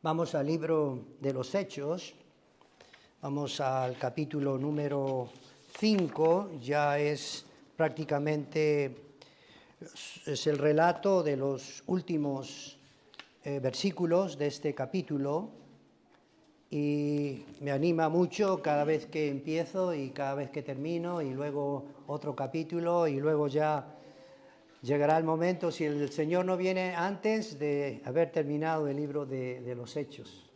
Vamos al libro de los Hechos, vamos al capítulo número 5, ya es prácticamente es el relato de los últimos versículos de este capítulo y me anima mucho cada vez que empiezo y cada vez que termino y luego otro capítulo y luego ya llegará el momento, si el Señor no viene antes de haber terminado el libro de los Hechos,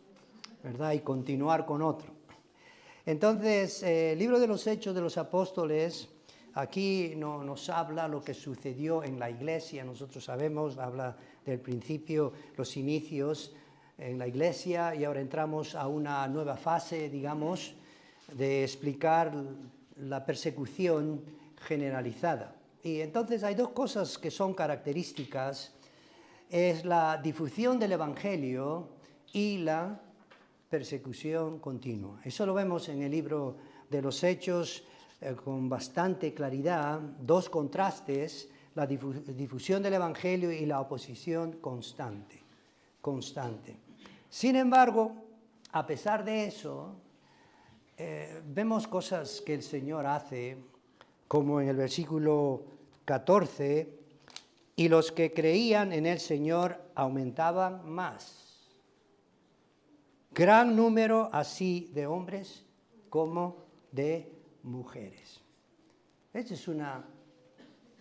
¿verdad? Y continuar con otro. Entonces, el libro de los Hechos de los Apóstoles, aquí nos habla lo que sucedió en la iglesia. Nosotros sabemos, habla del principio, los inicios en la iglesia, y ahora entramos a una nueva fase, digamos, de explicar la persecución generalizada. Y entonces hay dos cosas que son características, es la difusión del Evangelio y la persecución continua. Eso lo vemos en el libro de los Hechos con bastante claridad, dos contrastes, la difusión del Evangelio y la oposición constante. Sin embargo, a pesar de eso, vemos cosas que el Señor hace, como en el versículo 14, y los que creían en el Señor aumentaban más. Gran número así de hombres como de mujeres. Esta es una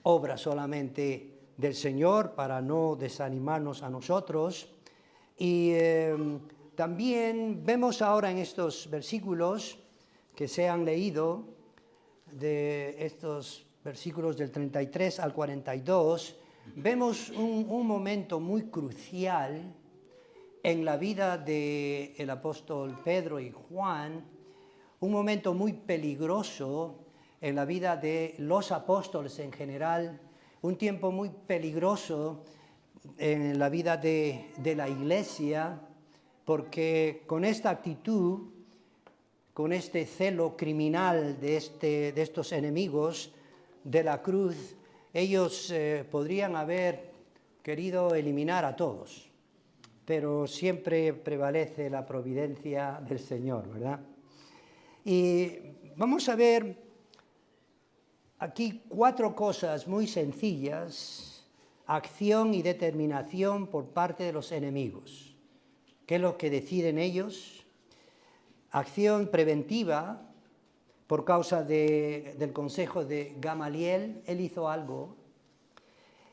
obra solamente del Señor para no desanimarnos a nosotros. Y también vemos ahora en estos versículos que se han leído, de estos versículos del 33 al 42, vemos un momento muy crucial en la vida del apóstol Pedro y Juan, un momento muy peligroso en la vida de los apóstoles en general, un tiempo muy peligroso en la vida de la iglesia, porque con esta actitud, con este celo criminal de estos enemigos de la cruz, ellos podrían haber querido eliminar a todos, pero siempre prevalece la providencia del Señor, ¿verdad? Y vamos a ver aquí 4 cosas muy sencillas, acción y determinación por parte de los enemigos. ¿Qué es lo que deciden ellos? Acción preventiva, por causa del consejo de Gamaliel, él hizo algo.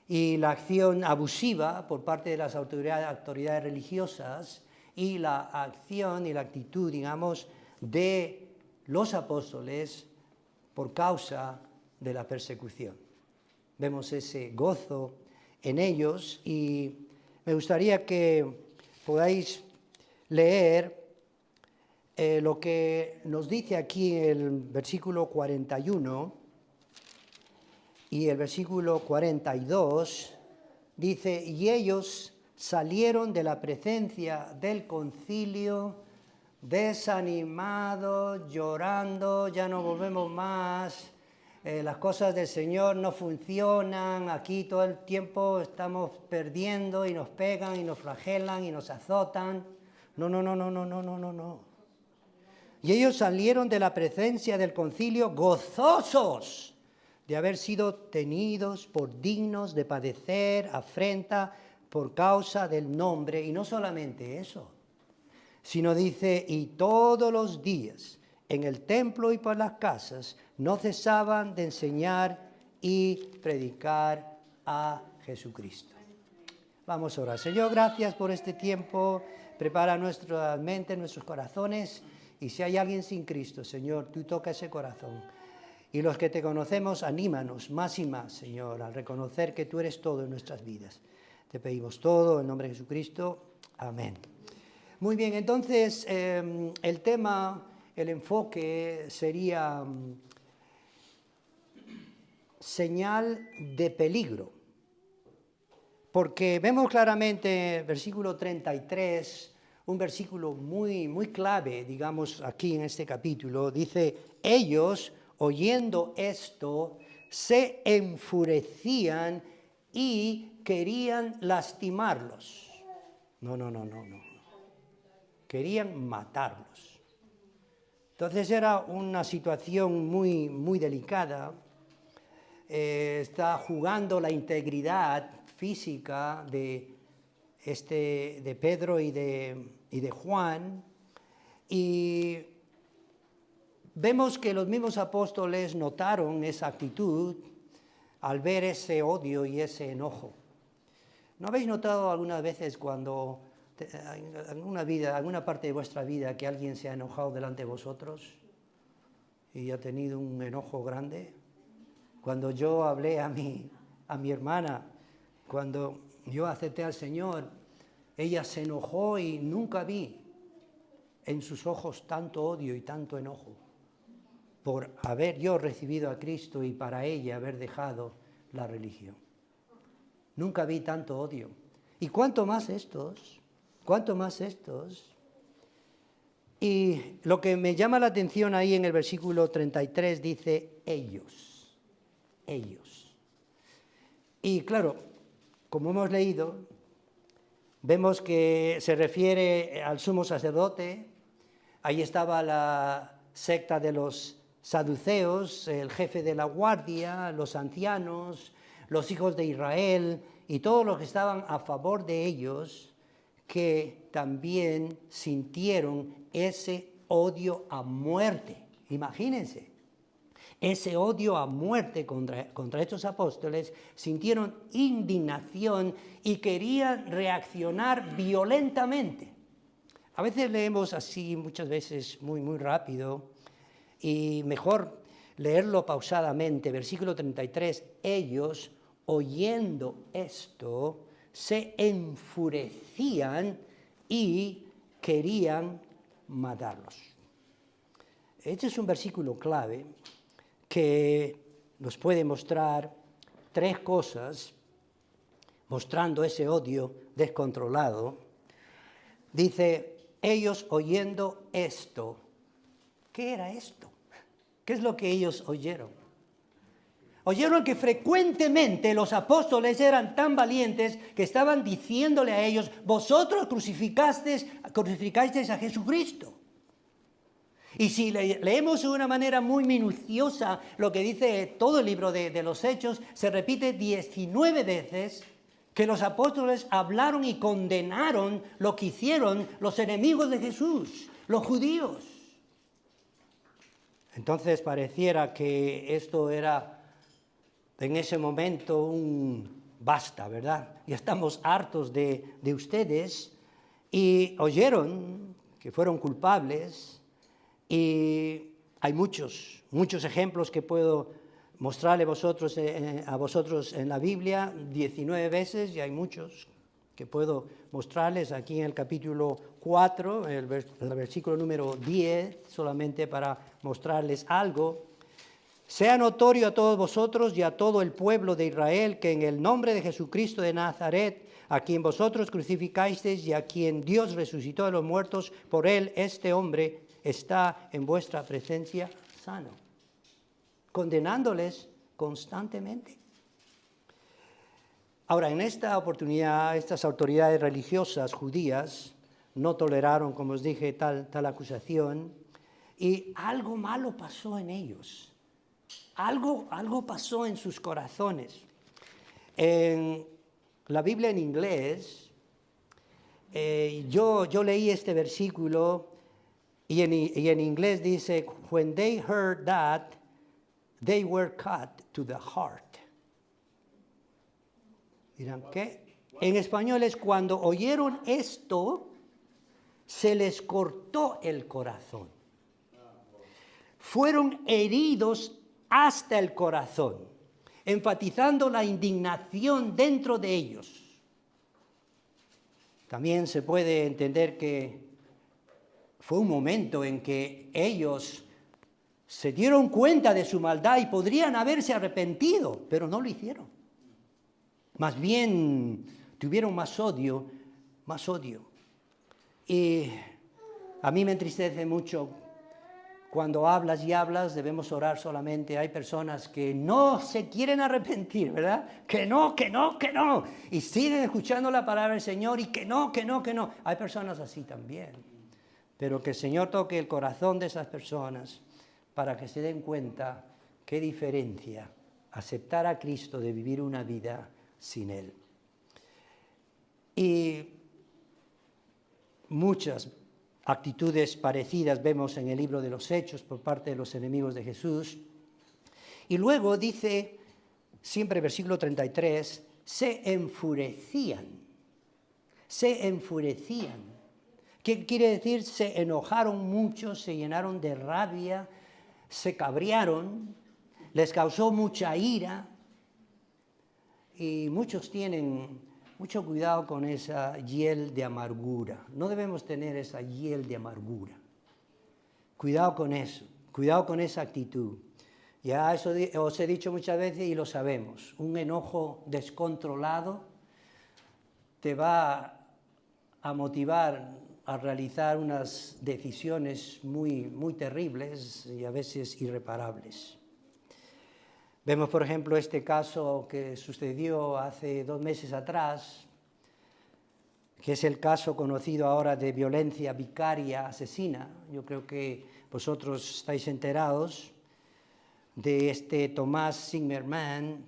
Y la acción abusiva por parte de las autoridades religiosas y la acción y la actitud, digamos, de los apóstoles por causa de la persecución. Vemos ese gozo en ellos y me gustaría que podáis leer lo que nos dice aquí en el versículo 41 y el versículo 42, dice, y ellos salieron de la presencia del concilio desanimados, llorando, ya no volvemos más, las cosas del Señor no funcionan, aquí todo el tiempo estamos perdiendo y nos pegan y nos flagelan y nos azotan. No. Y ellos salieron de la presencia del concilio gozosos de haber sido tenidos por dignos de padecer afrenta por causa del nombre. Y no solamente eso, sino dice, y todos los días en el templo y por las casas no cesaban de enseñar y predicar a Jesucristo. Vamos a orar. Señor, gracias por este tiempo. Prepara nuestra mente, nuestros corazones. Y si hay alguien sin Cristo, Señor, tú toca ese corazón. Y los que te conocemos, anímanos más y más, Señor, al reconocer que tú eres todo en nuestras vidas. Te pedimos todo en nombre de Jesucristo. Amén. Muy bien, entonces el tema, el enfoque sería señal de peligro. Porque vemos claramente versículo 33, un versículo muy clave, digamos, aquí en este capítulo. Dice, ellos, oyendo esto, se enfurecían y querían lastimarlos. No. querían matarlos. Entonces era una situación muy, muy delicada. Está jugando la integridad física de Pedro y de Juan, y vemos que los mismos apóstoles notaron esa actitud al ver ese odio y ese enojo. ¿No habéis notado algunas veces cuando en alguna parte de vuestra vida que alguien se ha enojado delante de vosotros y ha tenido un enojo grande? Cuando yo hablé a mi hermana, cuando yo acepté al Señor, ella se enojó y nunca vi en sus ojos tanto odio y tanto enojo por haber yo recibido a Cristo y para ella haber dejado la religión. Nunca vi tanto odio. Y cuánto más estos. Y lo que me llama la atención ahí en el versículo 33 dice ellos. Y claro, como hemos leído, vemos que se refiere al sumo sacerdote. Ahí estaba la secta de los saduceos, el jefe de la guardia, los ancianos, los hijos de Israel y todos los que estaban a favor de ellos, que también sintieron ese odio a muerte. Imagínense, ese odio a muerte contra estos apóstoles, sintieron indignación y querían reaccionar violentamente. A veces leemos así, muchas veces muy, muy rápido, y mejor leerlo pausadamente. Versículo 33, ellos, oyendo esto, se enfurecían y querían matarlos. Este es un versículo clave que nos puede mostrar tres cosas, mostrando ese odio descontrolado. Dice, ellos oyendo esto. ¿Qué era esto? ¿Qué es lo que ellos oyeron? Oyeron que frecuentemente los apóstoles eran tan valientes que estaban diciéndole a ellos, vosotros crucificasteis a Jesucristo. Y si leemos de una manera muy minuciosa lo que dice todo el libro de los Hechos, se repite 19 veces que los apóstoles hablaron y condenaron lo que hicieron los enemigos de Jesús, los judíos. Entonces pareciera que esto era en ese momento un basta, ¿verdad? Ya estamos hartos de ustedes, y oyeron que fueron culpables. Y hay muchos ejemplos que puedo mostrarle a vosotros en la Biblia, 19 veces, y hay muchos que puedo mostrarles aquí en el capítulo 4, el versículo número 10, solamente para mostrarles algo. Sea notorio a todos vosotros y a todo el pueblo de Israel que en el nombre de Jesucristo de Nazaret, a quien vosotros crucificasteis y a quien Dios resucitó de los muertos, por él este hombre está en vuestra presencia sano, condenándoles constantemente. Ahora, en esta oportunidad, estas autoridades religiosas judías no toleraron, como os dije, tal acusación, y algo malo pasó en ellos. Algo pasó en sus corazones. En la Biblia en inglés, yo leí este versículo. Y en inglés dice, when they heard that, they were cut to the heart. Dirán, ¿qué? En español es cuando oyeron esto, se les cortó el corazón. Fueron heridos hasta el corazón, enfatizando la indignación dentro de ellos. También se puede entender que fue un momento en que ellos se dieron cuenta de su maldad y podrían haberse arrepentido, pero no lo hicieron. Más bien tuvieron más odio. Y a mí me entristece mucho cuando hablas y hablas, debemos orar solamente. Hay personas que no se quieren arrepentir, ¿verdad? Que no. Y siguen escuchando la palabra del Señor y que no. Hay personas así también. pero que el Señor toque el corazón de esas personas para que se den cuenta qué diferencia aceptar a Cristo de vivir una vida sin Él. Y muchas actitudes parecidas vemos en el libro de los Hechos por parte de los enemigos de Jesús. Y luego dice, siempre versículo 33, se enfurecían. Se enfurecían. ¿Qué quiere decir? Se enojaron mucho, se llenaron de rabia, se cabrearon, les causó mucha ira. Y muchos tienen mucho cuidado con esa hiel de amargura. No debemos tener esa hiel de amargura. Cuidado con eso, cuidado con esa actitud. Ya eso os he dicho muchas veces y lo sabemos. Un enojo descontrolado te va a motivar a realizar unas decisiones muy, muy terribles y a veces irreparables. Vemos, por ejemplo, este caso que sucedió hace 2 meses atrás, que es el caso conocido ahora de violencia vicaria asesina. Yo creo que vosotros estáis enterados de este Tomás Zimmerman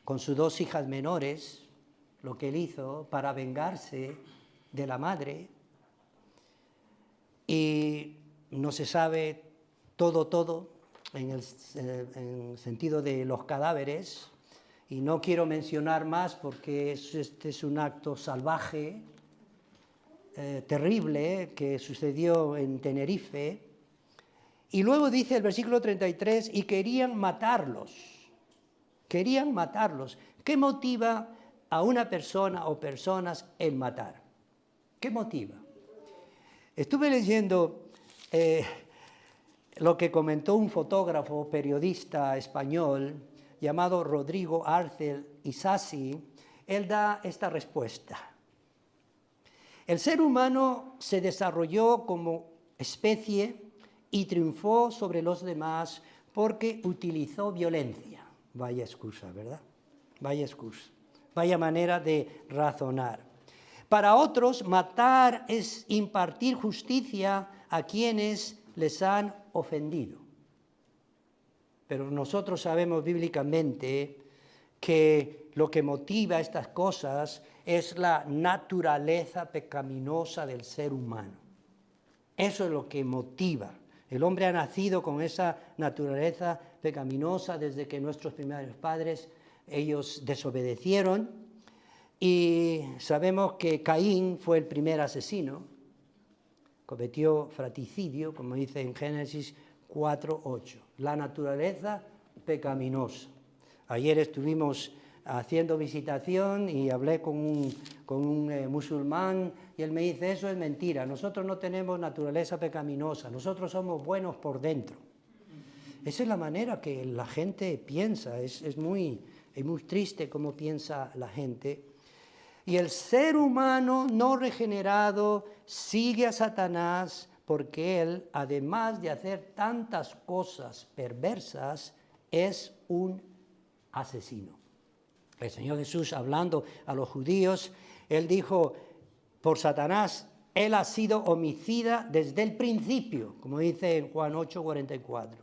con sus 2 hijas menores, lo que él hizo para vengarse de la madre. Y no se sabe todo en el sentido de los cadáveres, y no quiero mencionar más porque este es un acto salvaje, terrible, que sucedió en Tenerife. Y luego dice el versículo 33, y querían matarlos. Querían matarlos. ¿Qué motiva a una persona o personas en matar? ¿Qué motiva? Estuve leyendo lo que comentó un fotógrafo, periodista español, llamado Rodrigo Arcel Isasi. Él da esta respuesta. El ser humano se desarrolló como especie y triunfó sobre los demás porque utilizó violencia. Vaya excusa, ¿verdad? Vaya excusa. Vaya manera de razonar. Para otros, matar es impartir justicia a quienes les han ofendido. Pero nosotros sabemos bíblicamente que lo que motiva estas cosas es la naturaleza pecaminosa del ser humano. Eso es lo que motiva. El hombre ha nacido con esa naturaleza pecaminosa desde que nuestros primeros padres, ellos desobedecieron, y sabemos que Caín fue el primer asesino, cometió fratricidio, como dice en Génesis 4:8. La naturaleza pecaminosa. Ayer estuvimos haciendo visitación y hablé con un musulmán y él me dice, eso es mentira, nosotros no tenemos naturaleza pecaminosa, nosotros somos buenos por dentro. Esa es la manera que la gente piensa, es muy triste cómo piensa la gente. Y el ser humano no regenerado sigue a Satanás porque él, además de hacer tantas cosas perversas, es un asesino. El Señor Jesús, hablando a los judíos, él dijo, por Satanás, él ha sido homicida desde el principio, como dice en Juan 8:44.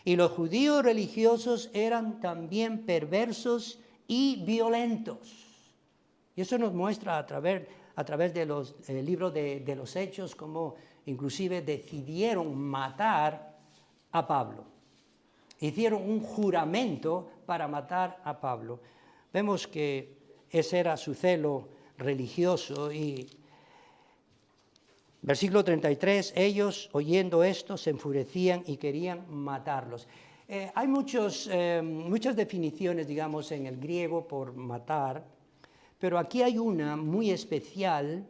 Y los judíos religiosos eran también perversos y violentos. Y eso nos muestra a través de los libros de los Hechos cómo inclusive decidieron matar a Pablo. Hicieron un juramento para matar a Pablo. Vemos que ese era su celo religioso. Y versículo 33, ellos oyendo esto se enfurecían y querían matarlos. Hay muchas definiciones, digamos, en el griego por matar, pero aquí hay una muy especial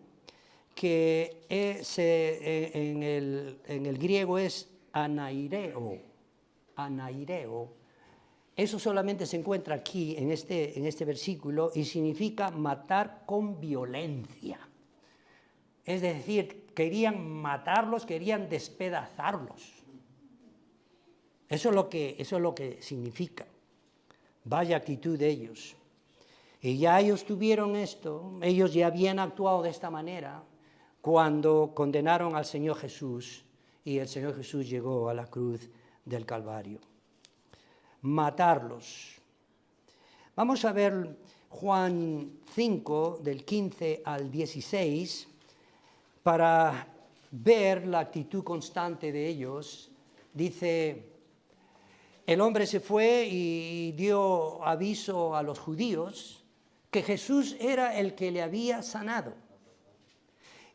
que en el griego es anaireo. Anaireo. Eso solamente se encuentra aquí en este versículo y significa matar con violencia. Es decir, querían matarlos, querían despedazarlos. Eso es lo que significa. Vaya actitud de ellos. Y ya ellos tuvieron esto, ellos ya habían actuado de esta manera cuando condenaron al Señor Jesús y el Señor Jesús llegó a la cruz del Calvario. Matarlos. Vamos a ver Juan 5, del 15 al 16, para ver la actitud constante de ellos. Dice, el hombre se fue y dio aviso a los judíos que Jesús era el que le había sanado.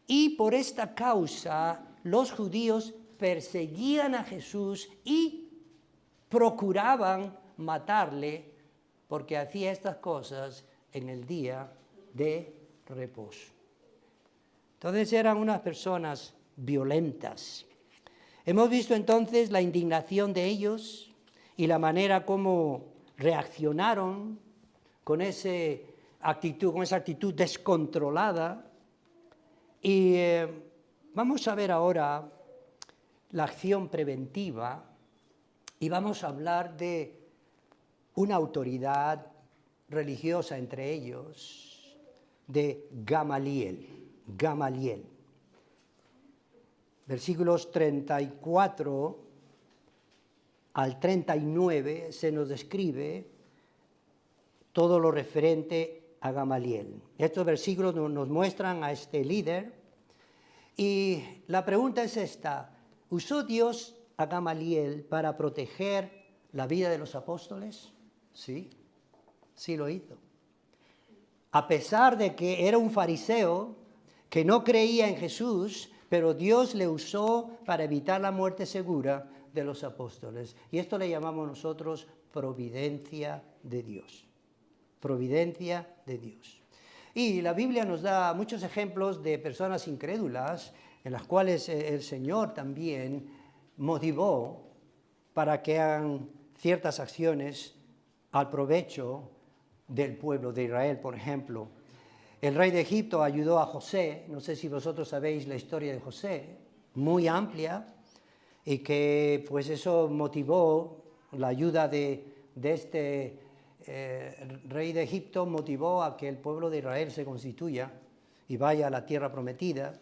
Y por esta causa los judíos perseguían a Jesús y procuraban matarle porque hacía estas cosas en el día de reposo. Entonces eran unas personas violentas. Hemos visto entonces la indignación de ellos y la manera como reaccionaron con esa actitud descontrolada. Y vamos a ver ahora la acción preventiva y vamos a hablar de una autoridad religiosa entre ellos, de Gamaliel. Versículos 34 al 39 se nos describe todo lo referente a Gamaliel. Estos versículos nos muestran a este líder y la pregunta es esta: ¿usó Dios a Gamaliel para proteger la vida de los apóstoles? Sí, sí lo hizo. A pesar de que era un fariseo que no creía en Jesús, pero Dios le usó para evitar la muerte segura de los apóstoles. Y esto le llamamos nosotros providencia de Dios. Providencia de Dios. Y la Biblia nos da muchos ejemplos de personas incrédulas en las cuales el Señor también motivó para que hagan ciertas acciones al provecho del pueblo de Israel. Por ejemplo, el rey de Egipto ayudó a José. No sé si vosotros sabéis la historia de José, muy amplia, y que pues eso motivó la ayuda de este rey de Egipto, motivó a que el pueblo de Israel se constituya y vaya a la tierra prometida.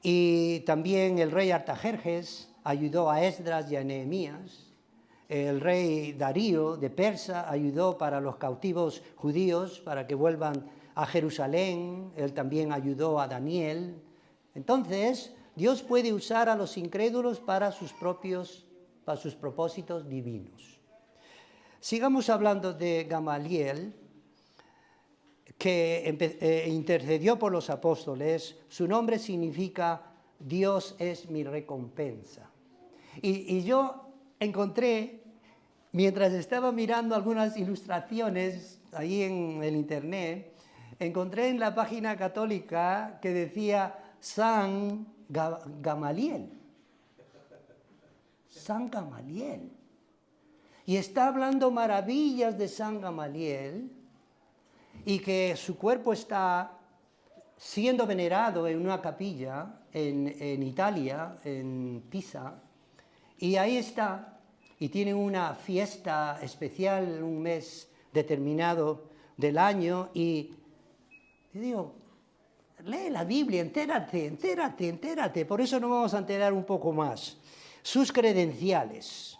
Y también el rey Artajerjes ayudó a Esdras y a Nehemías. El rey Darío de Persia ayudó para los cautivos judíos para que vuelvan a Jerusalén. Él también ayudó a Daniel. Entonces, Dios puede usar a los incrédulos para sus propósitos divinos. Sigamos hablando de Gamaliel, que intercedió por los apóstoles. Su nombre significa Dios es mi recompensa. Y yo encontré, mientras estaba mirando algunas ilustraciones ahí en el internet, encontré en la página católica que decía San Gamaliel. San Gamaliel. Y está hablando maravillas de San Gamaliel y que su cuerpo está siendo venerado en una capilla en Italia, en Pisa, y ahí está, y tiene una fiesta especial, un mes determinado del año, y digo, lee la Biblia, entérate, por eso nos vamos a enterar un poco más. Sus credenciales.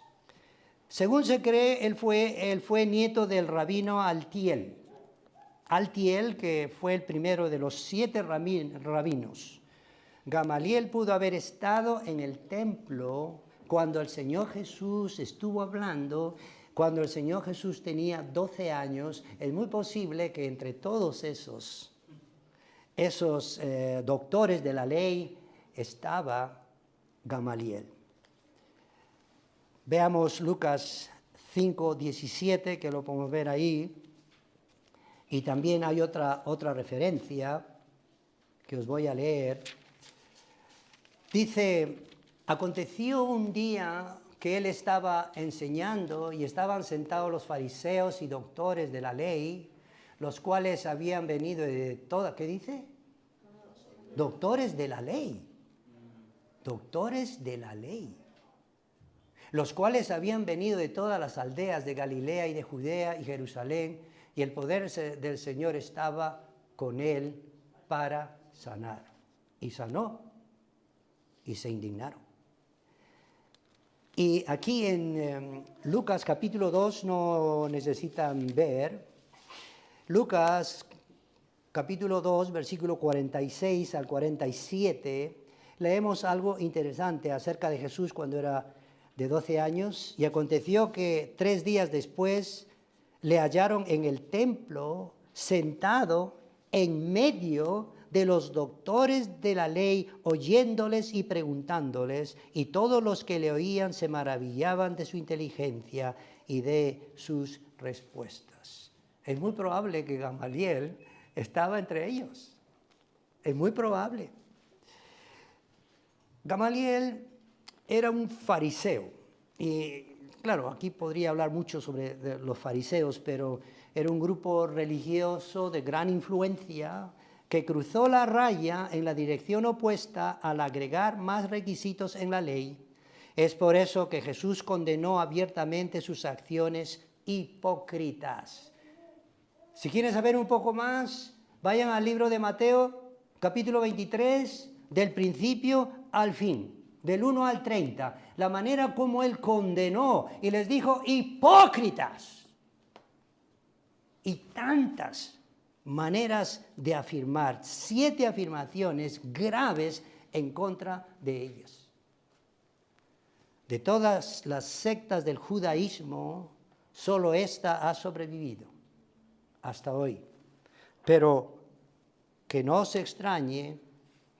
Según se cree, él fue nieto del rabino Altiel, que fue el primero de los 7 rabinos. Gamaliel pudo haber estado en el templo cuando el Señor Jesús estuvo hablando, cuando el Señor Jesús tenía 12 años. Es muy posible que entre todos esos doctores de la ley estaba Gamaliel. Veamos Lucas 5:17, que lo podemos ver ahí. Y también hay otra referencia que os voy a leer. Dice, aconteció un día que él estaba enseñando y estaban sentados los fariseos y doctores de la ley, los cuales habían venido de toda, ¿qué dice? Doctores de la ley. Doctores de la ley. Los cuales habían venido de todas las aldeas de Galilea y de Judea y Jerusalén, y el poder del Señor estaba con él para sanar. y sanó, y se indignaron. Y aquí en Lucas capítulo 2 no necesitan ver. Lucas capítulo 2, versículo 46 al 47, leemos algo interesante acerca de Jesús cuando era de 12 años. Y aconteció que 3 días después le hallaron en el templo sentado en medio de los doctores de la ley, oyéndoles y preguntándoles, y todos los que le oían se maravillaban de su inteligencia y de sus respuestas. Es muy probable que Gamaliel estaba entre ellos. Es muy probable. Gamaliel era un fariseo. Y claro, aquí podría hablar mucho sobre los fariseos, pero era un grupo religioso de gran influencia que cruzó la raya en la dirección opuesta al agregar más requisitos en la ley. Es por eso que Jesús condenó abiertamente sus acciones hipócritas. Si quieren saber un poco más, vayan al libro de Mateo, capítulo 23, del principio al fin, del 1 al 30, la manera como él condenó y les dijo hipócritas. Y tantas maneras de afirmar, 7 afirmaciones graves en contra de ellas. De todas las sectas del judaísmo, solo esta ha sobrevivido hasta hoy. Pero que no se extrañe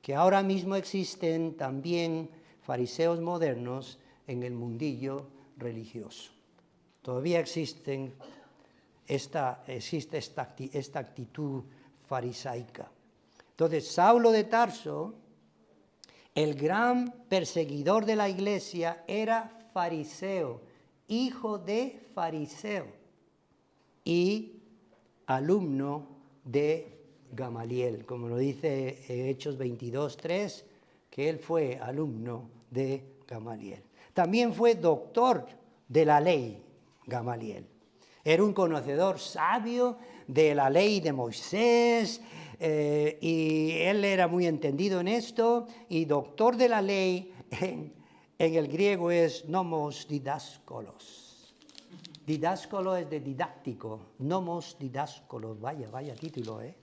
que ahora mismo existen también fariseos modernos en el mundillo religioso. Todavía existe esta actitud farisaica. Entonces, Saulo de Tarso, el gran perseguidor de la iglesia, era fariseo, hijo de fariseo y alumno de Gamaliel, como lo dice Hechos 22:3, que él fue alumno de Gamaliel. También fue doctor de la ley, Gamaliel. Era un conocedor sabio de la ley de Moisés, y él era muy entendido en esto, y doctor de la ley en el griego es nomos didáskolos. Didáscolo es de didáctico, nomos didáskolos, vaya título, ¿eh?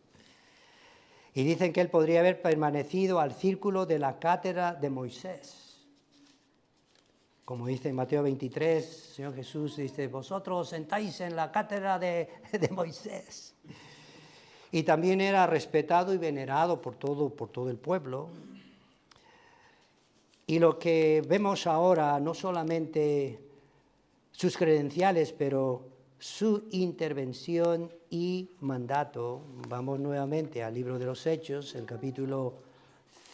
Y dicen que él podría haber permanecido al círculo de la cátedra de Moisés. Como dice en Mateo 23, el Señor Jesús dice, vosotros sentáis en la cátedra de Moisés. Y también era respetado y venerado por todo el pueblo. Y lo que vemos ahora, no solamente sus credenciales, pero su intervención y mandato. Vamos nuevamente al libro de los Hechos, el capítulo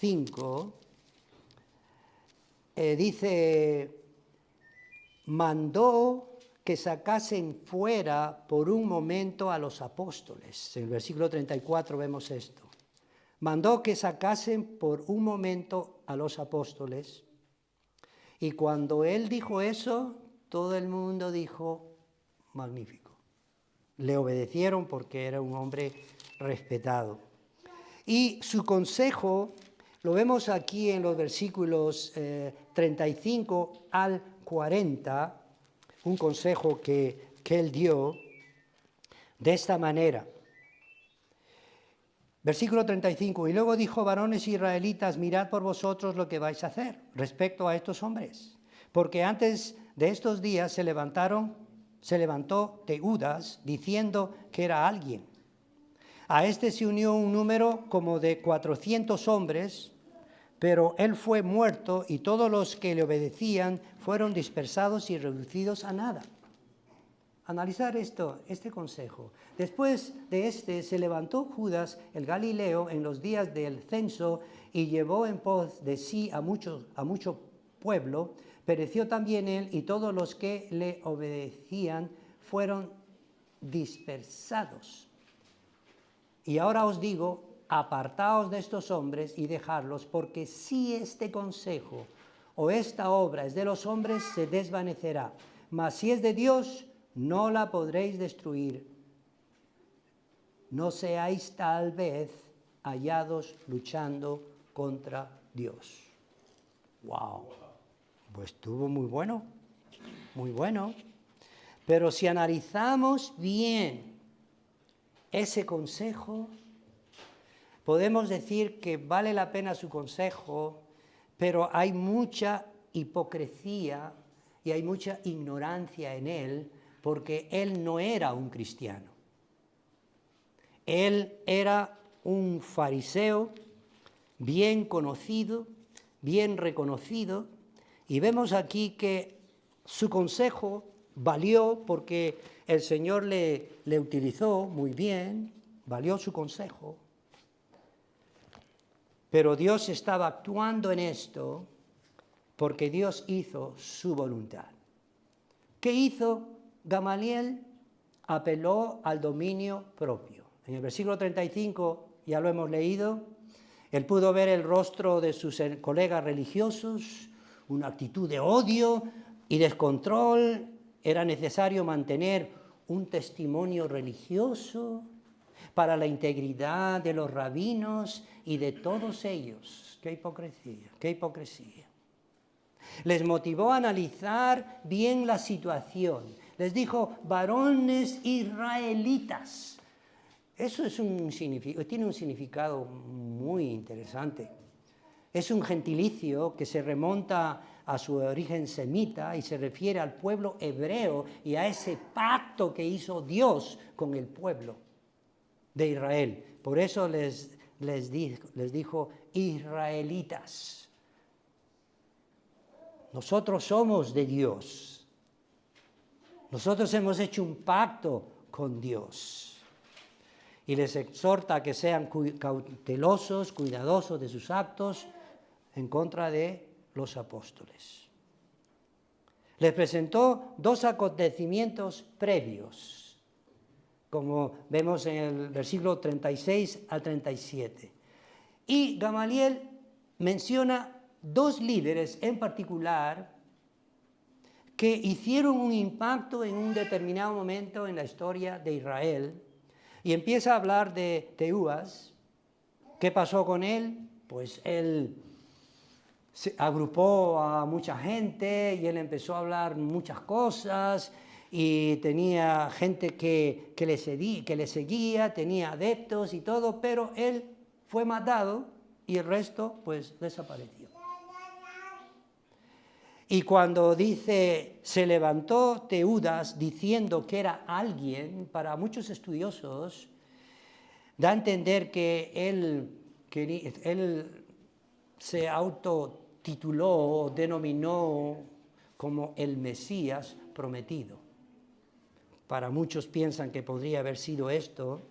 5. Dice, mandó que sacasen fuera por un momento a los apóstoles. En el versículo 34 vemos esto. Mandó que sacasen por un momento a los apóstoles. Y cuando él dijo eso, todo el mundo dijo, magnífico. Le obedecieron porque era un hombre respetado. Y su consejo lo vemos aquí en los versículos 35 al 40, un consejo que él dio de esta manera. Versículo 35, y luego dijo, varones israelitas, mirad por vosotros lo que vais a hacer respecto a estos hombres, porque antes de estos días se levantó Teudas diciendo que era alguien. A este se unió un número como de 400 hombres, pero él fue muerto y todos los que le obedecían fueron dispersados y reducidos a nada. Analizar este consejo. Después de se levantó Judas el Galileo en los días del censo y llevó en pos de sí a mucho pueblo. Pereció también él y todos los que le obedecían fueron dispersados. Y ahora os digo, apartaos de estos hombres y dejadlos, porque si este consejo o esta obra es de los hombres, se desvanecerá. Mas si es de Dios, no la podréis destruir. No seáis tal vez hallados luchando contra Dios. ¡Wow! Pues estuvo muy bueno, muy bueno. Pero si analizamos bien ese consejo, podemos decir que vale la pena su consejo, pero hay mucha hipocresía y hay mucha ignorancia en él, porque él no era un cristiano. Él era un fariseo bien conocido, bien reconocido, y vemos aquí que su consejo valió porque el Señor le utilizó muy bien, valió su consejo. Pero Dios estaba actuando en esto porque Dios hizo su voluntad. ¿Qué hizo Gamaliel? Apeló al dominio propio. En el versículo 35, ya lo hemos leído, él pudo ver el rostro de sus colegas religiosos, una actitud de odio y descontrol. Era necesario mantener un testimonio religioso para la integridad de los rabinos y de todos ellos. ¡Qué hipocresía! ¡Qué hipocresía! Les motivó a analizar bien la situación. Les dijo, varones israelitas. Eso tiene un significado muy interesante. Es un gentilicio que se remonta a su origen semita y se refiere al pueblo hebreo y a ese pacto que hizo Dios con el pueblo de Israel. Por eso les dijo israelitas. Nosotros somos de Dios. Nosotros hemos hecho un pacto con Dios. Y les exhorta a que sean cautelosos, cuidadosos de sus actos en contra de los apóstoles. Les presentó dos acontecimientos previos, como vemos en el versículo 36 al 37. Y Gamaliel menciona dos líderes en particular que hicieron un impacto en un determinado momento en la historia de Israel. Y empieza a hablar de Teudas. ¿Qué pasó con él? Pues él se agrupó a mucha gente y él empezó a hablar muchas cosas y tenía gente que le seguía, tenía adeptos y todo, pero él fue matado y el resto pues desapareció. Y cuando dice, se levantó Teudas diciendo que era alguien, para muchos estudiosos, da a entender que él se autotituló o denominó como el Mesías prometido. Para muchos piensan que podría haber sido esto,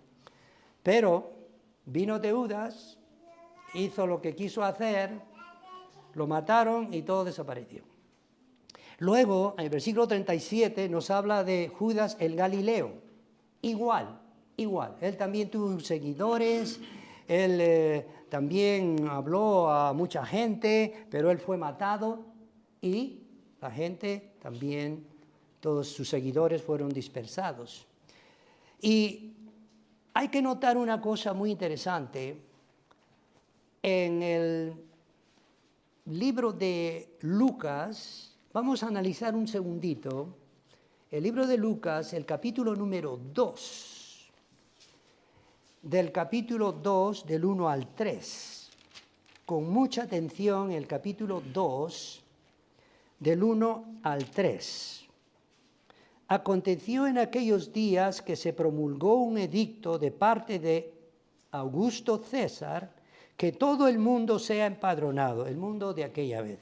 pero vino Teudas, hizo lo que quiso hacer, lo mataron y todo desapareció. Luego, en el versículo 37, nos habla de Judas el Galileo. Igual. Él también tuvo seguidores, él también habló a mucha gente, pero él fue matado y la gente también, todos sus seguidores fueron dispersados. Y hay que notar una cosa muy interesante. En el libro de Lucas, vamos a analizar un segundito, el libro de Lucas, el capítulo número 2, del capítulo 2, del 1 al 3. Con mucha atención, el capítulo 2, del 1 al 3. Aconteció en aquellos días que se promulgó un edicto de parte de Augusto César, que todo el mundo sea empadronado, el mundo de aquella vez.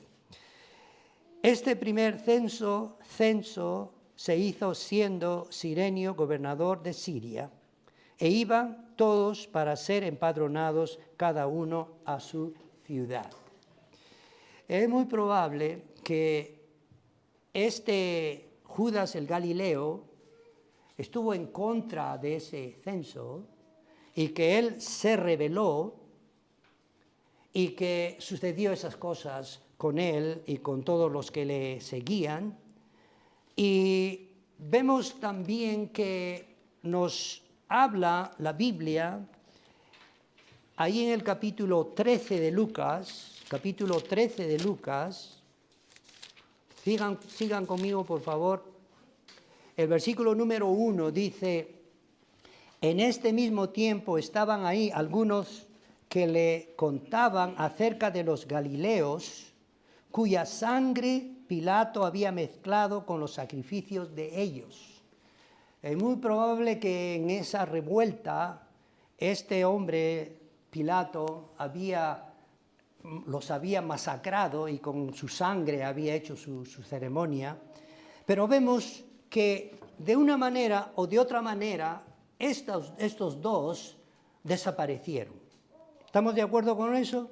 Este primer censo se hizo siendo Cirenio gobernador de Siria, e iban todos para ser empadronados, cada uno a su ciudad. Es muy probable que este Judas el Galileo estuvo en contra de ese censo y que él se rebeló y que sucedió esas cosas con él y con todos los que le seguían. Y vemos también que nos habla la Biblia ahí en el capítulo 13 de Lucas, sigan conmigo por favor, el versículo número 1 dice, en este mismo tiempo estaban ahí algunos que le contaban acerca de los galileos, cuya sangre Pilato había mezclado con los sacrificios de ellos. Es muy probable que en esa revuelta este hombre, Pilato, los había masacrado y con su sangre había hecho su ceremonia. Pero vemos que de una manera o de otra manera estos dos desaparecieron. ¿Estamos de acuerdo con eso?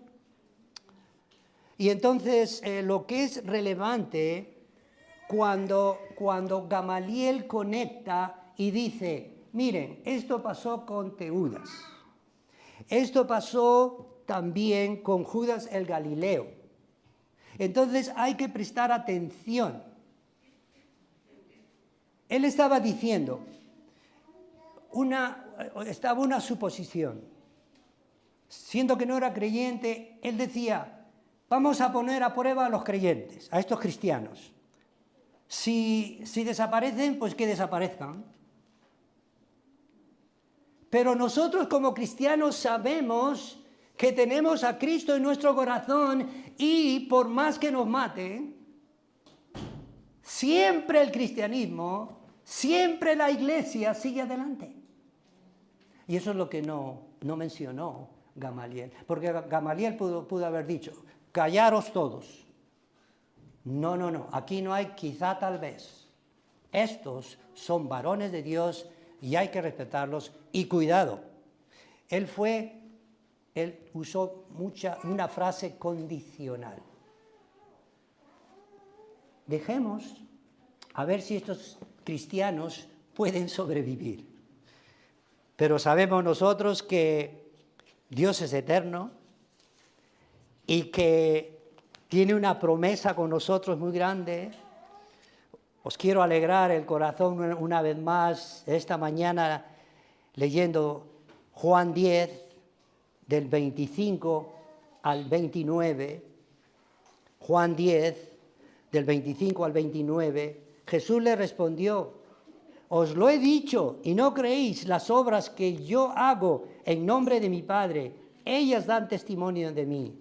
Y entonces lo que es relevante cuando Gamaliel conecta y dice, miren, esto pasó con Teudas, esto pasó también con Judas el Galileo. Entonces hay que prestar atención. Él estaba diciendo, estaba una suposición. Siendo que no era creyente, él decía, vamos a poner a prueba a los creyentes, a estos cristianos. Si desaparecen, pues que desaparezcan. Pero nosotros como cristianos sabemos que tenemos a Cristo en nuestro corazón y por más que nos maten, siempre el cristianismo, siempre la iglesia sigue adelante. Y eso es lo que no mencionó Gamaliel. Porque Gamaliel pudo haber dicho, callaros todos. No, aquí no hay quizá tal vez. Estos son varones de Dios y hay que respetarlos y cuidado. Él usó una frase condicional. Dejemos a ver si estos cristianos pueden sobrevivir. Pero sabemos nosotros que Dios es eterno y que tiene una promesa con nosotros muy grande. Os quiero alegrar el corazón una vez más esta mañana leyendo Juan 10, del 25 al 29. Juan 10, del 25 al 29. Jesús le respondió, os lo he dicho y no creéis las obras que yo hago en nombre de mi Padre. Ellas dan testimonio de mí.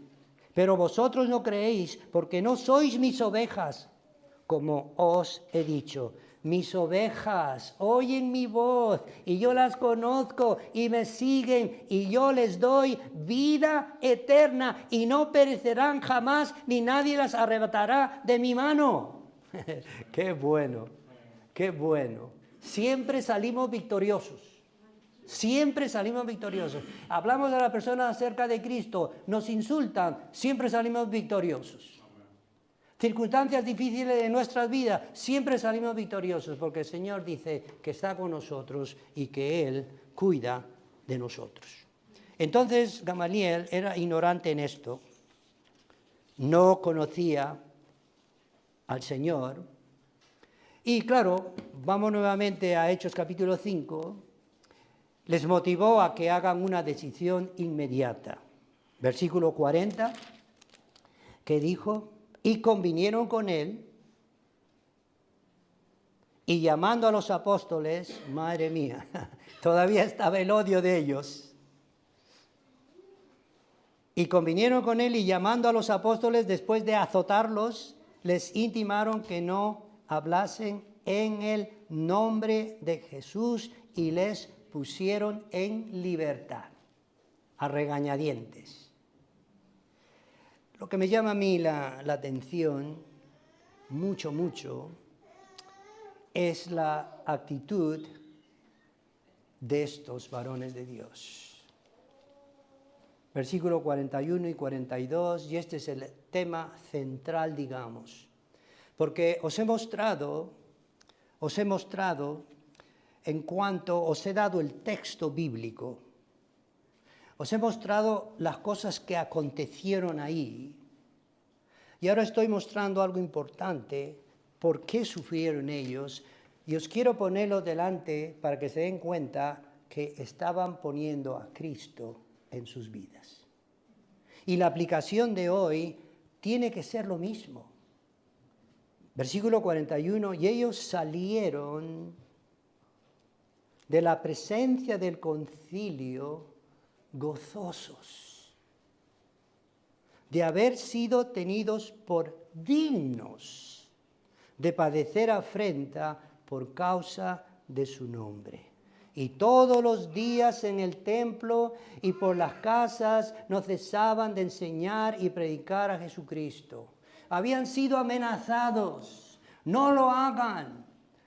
Pero vosotros no creéis porque no sois mis ovejas, como os he dicho. Mis ovejas oyen mi voz y yo las conozco y me siguen y yo les doy vida eterna y no perecerán jamás ni nadie las arrebatará de mi mano. Qué bueno, qué bueno. Siempre salimos victoriosos. Siempre salimos victoriosos. Hablamos a la persona acerca de Cristo, nos insultan, siempre salimos victoriosos. Circunstancias difíciles de nuestras vidas, siempre salimos victoriosos porque el Señor dice que está con nosotros y que Él cuida de nosotros. Entonces Gamaliel era ignorante en esto, no conocía al Señor. Y claro, vamos nuevamente a Hechos capítulo 5, les motivó a que hagan una decisión inmediata. Versículo 40, que dijo, y convinieron con él, y llamando a los apóstoles, madre mía, todavía estaba el odio de ellos, y convinieron con él y llamando a los apóstoles, después de azotarlos, les intimaron que no hablasen en el nombre de Jesús y les pusieron en libertad, a regañadientes. Lo que me llama a mí la atención, mucho, es la actitud de estos varones de Dios. Versículo 41 y 42, y este es el tema central, digamos. Porque os he mostrado en cuanto os he dado el texto bíblico, os he mostrado las cosas que acontecieron ahí, y ahora estoy mostrando algo importante, por qué sufrieron ellos, y os quiero ponerlo delante para que se den cuenta que estaban poniendo a Cristo en sus vidas. Y la aplicación de hoy tiene que ser lo mismo. Versículo 41, y ellos salieron de la presencia del concilio gozosos de haber sido tenidos por dignos de padecer afrenta por causa de su nombre. Y todos los días en el templo y por las casas no cesaban de enseñar y predicar a Jesucristo. Habían sido amenazados, no lo hagan,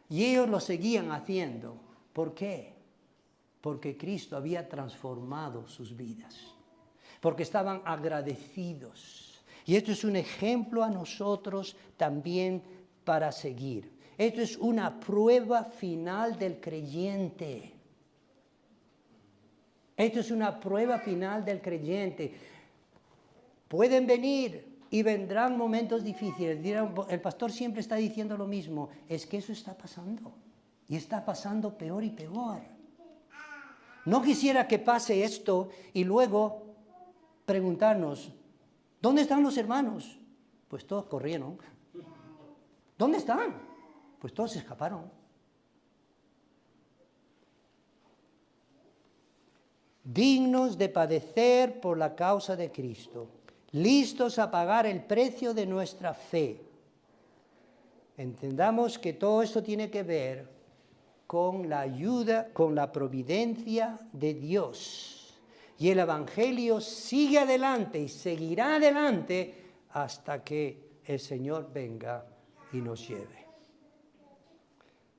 y ellos lo seguían haciendo. ¿Por qué? Porque Cristo había transformado sus vidas, porque estaban agradecidos. Y esto es un ejemplo a nosotros también para seguir. Esto es una prueba final del creyente. Esto es una prueba final del creyente. Pueden venir y vendrán momentos difíciles. El pastor siempre está diciendo lo mismo. Es que eso está pasando. Y está pasando peor y peor. No quisiera que pase esto y luego preguntarnos, ¿dónde están los hermanos? Pues todos corrieron. ¿Dónde están? Pues todos escaparon. Dignos de padecer por la causa de Cristo, listos a pagar el precio de nuestra fe. Entendamos que todo esto tiene que ver con la ayuda, con la providencia de Dios. Y el Evangelio sigue adelante y seguirá adelante hasta que el Señor venga y nos lleve.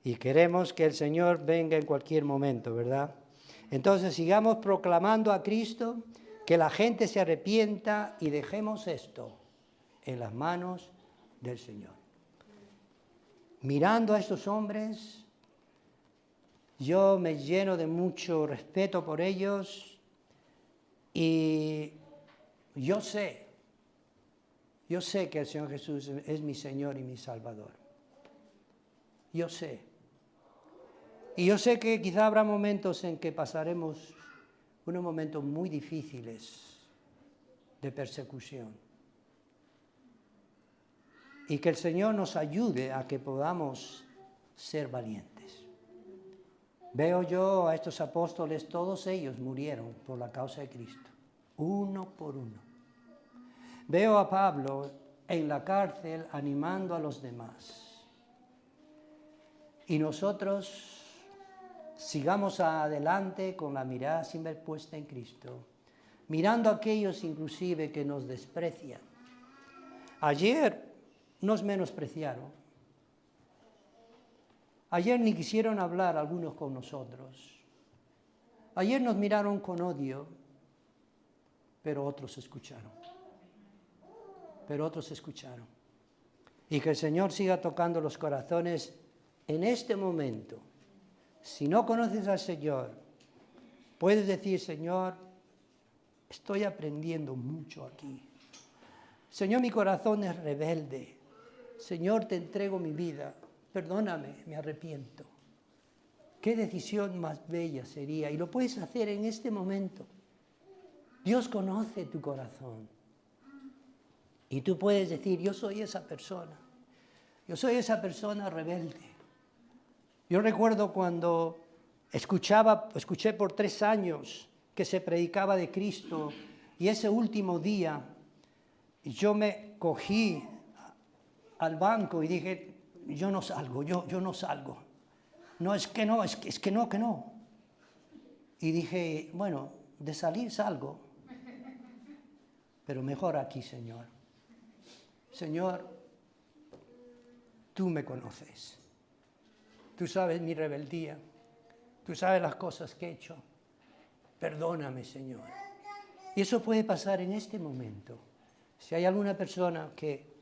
Y queremos que el Señor venga en cualquier momento, ¿verdad? Entonces sigamos proclamando a Cristo, que la gente se arrepienta y dejemos esto en las manos del Señor. Mirando a estos hombres, yo me lleno de mucho respeto por ellos y yo sé que el Señor Jesús es mi Señor y mi Salvador. Yo sé. Y yo sé que quizá habrá momentos en que pasaremos unos momentos muy difíciles de persecución. Y que el Señor nos ayude a que podamos ser valientes. Veo yo a estos apóstoles, todos ellos murieron por la causa de Cristo, uno por uno. Veo a Pablo en la cárcel animando a los demás. Y nosotros sigamos adelante con la mirada siempre puesta en Cristo, mirando a aquellos inclusive que nos desprecian. Ayer nos menospreciaron. Ayer ni quisieron hablar algunos con nosotros. Ayer nos miraron con odio, pero otros escucharon. Y que el Señor siga tocando los corazones en este momento. Si no conoces al Señor, puedes decir, Señor, estoy aprendiendo mucho aquí. Señor, mi corazón es rebelde. Señor, te entrego mi vida. Perdóname, me arrepiento. Qué decisión más bella sería. Y lo puedes hacer en este momento. Dios conoce tu corazón. Y tú puedes decir, yo soy esa persona. Yo soy esa persona rebelde. Yo recuerdo cuando escuché por 3 años que se predicaba de Cristo y ese último día yo me cogí al banco y dije, yo no salgo. No, es que no. Y dije, bueno, de salir salgo, pero mejor aquí, Señor. Señor, tú me conoces. Tú sabes mi rebeldía. Tú sabes las cosas que he hecho. Perdóname, Señor. Y eso puede pasar en este momento. Si hay alguna persona que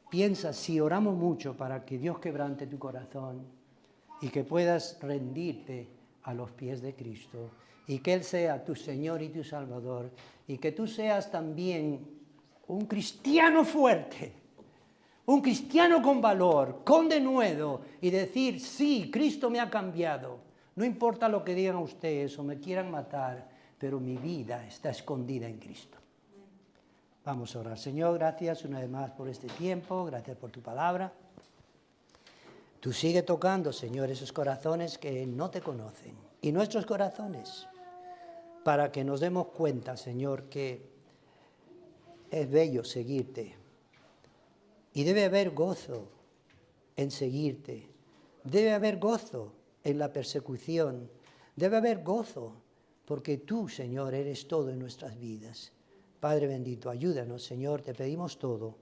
piensa, si oramos mucho para que Dios quebrante tu corazón y que puedas rendirte a los pies de Cristo y que Él sea tu Señor y tu Salvador y que tú seas también un cristiano fuerte, un cristiano con valor, con denuedo y decir, sí, Cristo me ha cambiado. No importa lo que digan ustedes o me quieran matar, pero mi vida está escondida en Cristo. Vamos a orar. Señor, gracias una vez más por este tiempo, gracias por tu palabra. Tú sigue tocando, Señor, esos corazones que no te conocen y nuestros corazones, para que nos demos cuenta, Señor, que es bello seguirte y debe haber gozo en seguirte, debe haber gozo en la persecución, debe haber gozo porque tú, Señor, eres todo en nuestras vidas. Padre bendito, ayúdanos, Señor, te pedimos todo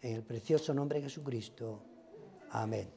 en el precioso nombre de Jesucristo. Amén.